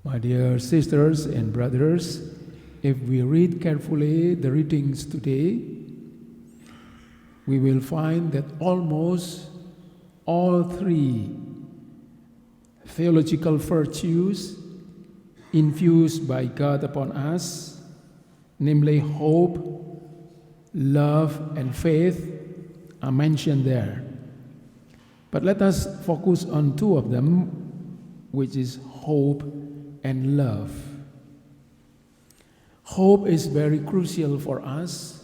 My dear sisters and brothers, if we read carefully the readings today, we will find that almost all three theological virtues infused by God upon us, namely hope, love, and faith, are mentioned there. But let us focus on two of them, which is hope and love. Hope is very crucial for us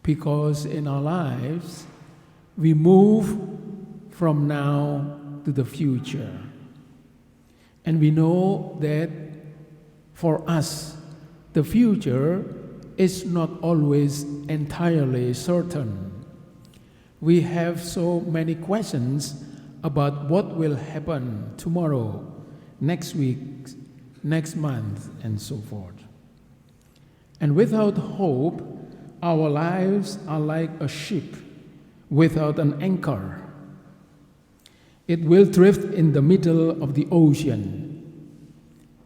because in our lives we move from now to the future. And we know that for us, the future is not always entirely certain. We have so many questions about what will happen tomorrow, next week, next month, and so forth. And without hope, our lives are like a ship without an anchor. It will drift in the middle of the ocean.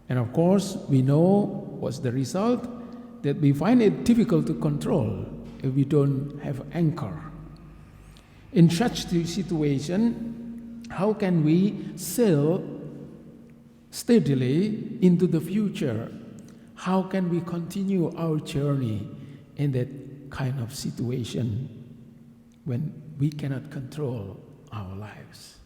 And of course, we know what's the result, that we find it difficult to control if we don't have anchor. In such a situation, how can we sail steadily into the future? How can we continue our journey in that kind of situation when we cannot control our lives?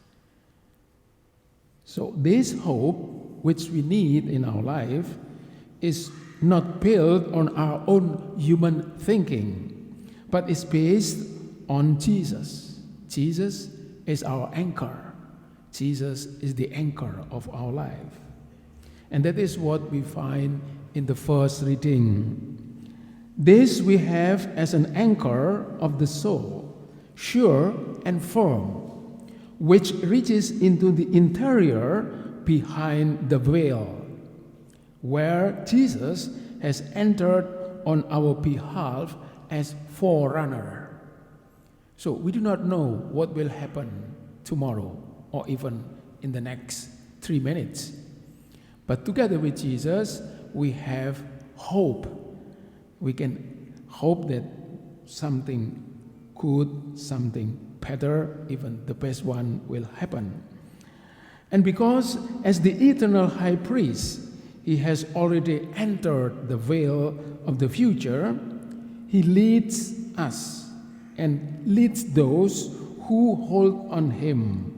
So this hope which we need in our life is not built on our own human thinking, but is based on Jesus. Jesus is our anchor. Jesus is the anchor of our life. And that is what we find in the first reading. This we have as an anchor of the soul, sure and firm, which reaches into the interior behind the veil, where Jesus has entered on our behalf as forerunner. So we do not know what will happen tomorrow or even in the next 3 minutes. But together with Jesus, we have hope. We can hope that something good, something better, even the best one will happen. And because as the eternal high priest, he has already entered the veil of the future, he leads us and leads those who hold on him,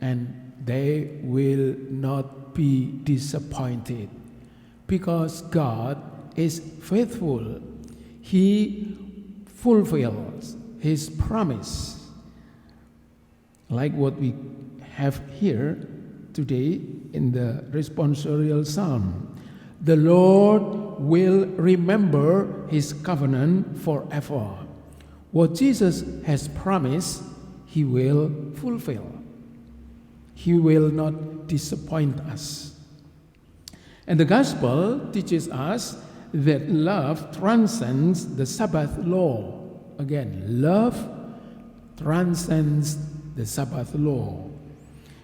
and they will not be disappointed because God is faithful. He fulfills his promise, like what we have here today in the responsorial psalm. The Lord will remember his covenant forever. What Jesus has promised, he will fulfill. He will not disappoint us. And the gospel teaches us that love transcends the Sabbath law. Again, love transcends the Sabbath law.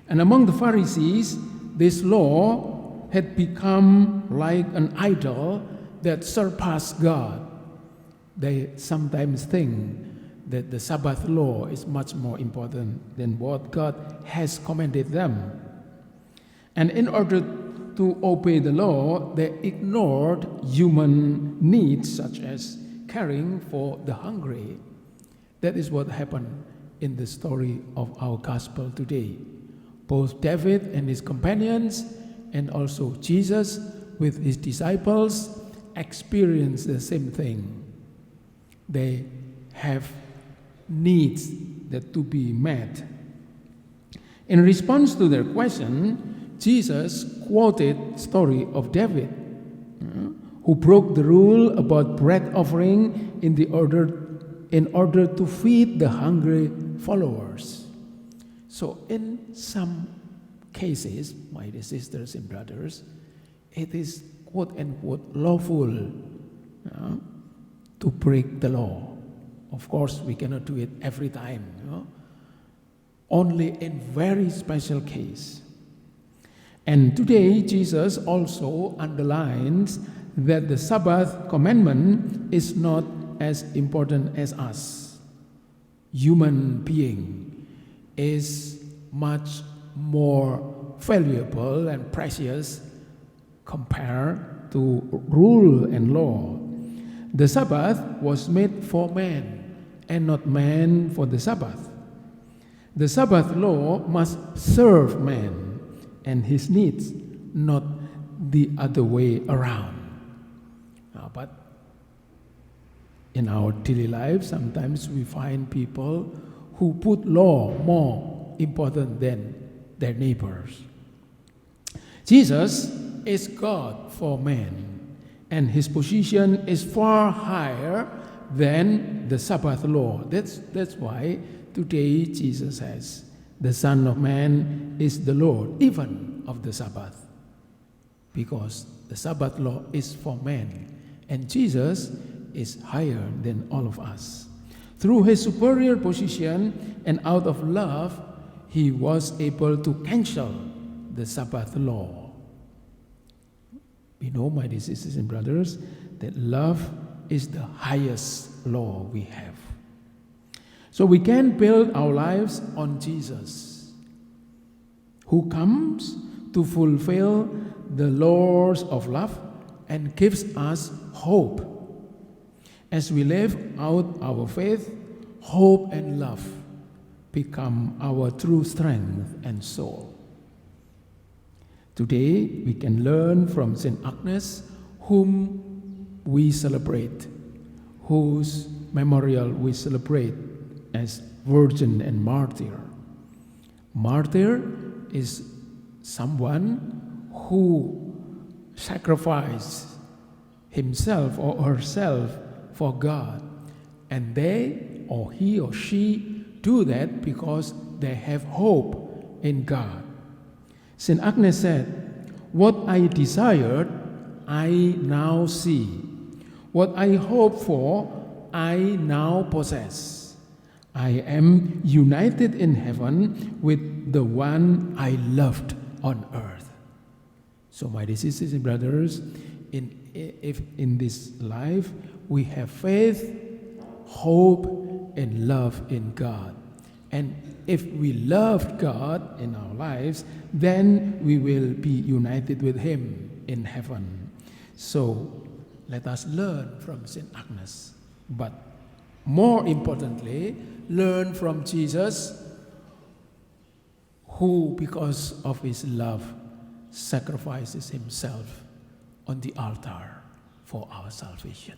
And among the Pharisees, this law had become like an idol that surpassed God. They sometimes think that the Sabbath law is much more important than what God has commanded them. And in order to obey the law, they ignored human needs such as caring for the hungry. That is what happened in the story of our gospel today. Both David and his companions and also Jesus with his disciples experienced the same thing. They have needs that to be met. In response to their question, Jesus quoted story of David, who broke the rule about bread offering in order to feed the hungry followers. So in some cases, my dear sisters and brothers, it is quote-unquote lawful to break the law. Of course, we cannot do it every time. Only in very special case. And today, Jesus also underlines that the Sabbath commandment is not as important as us. Human being is much more valuable and precious compared to rule and law. The Sabbath was made for man and not man for the Sabbath. The Sabbath law must serve man and his needs, not the other way around. But in our daily life, sometimes we find people who put law more important than their neighbors. Jesus is God for man, and his position is far higher than the Sabbath law. That's why today Jesus says, the Son of Man is the Lord, even of the Sabbath. Because the Sabbath law is for man, and Jesus is higher than all of us. Through his superior position and out of love, he was able to cancel the Sabbath law. We know, my dear sisters and brothers, that love is the highest law we have. So we can build our lives on Jesus, who comes to fulfill the laws of love and gives us hope. As we live out our faith, hope and love become our true strength and soul. Today, we can learn from St. Agnes, whom we celebrate, whose memorial we celebrate as virgin and martyr. Martyr is someone who sacrificed himself or herself for God, and they or he or she do that because they have hope in God. St. Agnes said, "What I desired, I now see. What I hoped for, I now possess. I am united in heaven with the one I loved on earth." So, my dear sisters and brothers, if in this life we have faith, hope, and love in God, and if we love God in our lives, then we will be united with Him in heaven. So let us learn from St. Agnes, but more importantly, learn from Jesus, who, because of his love, sacrifices himself on the altar for our salvation.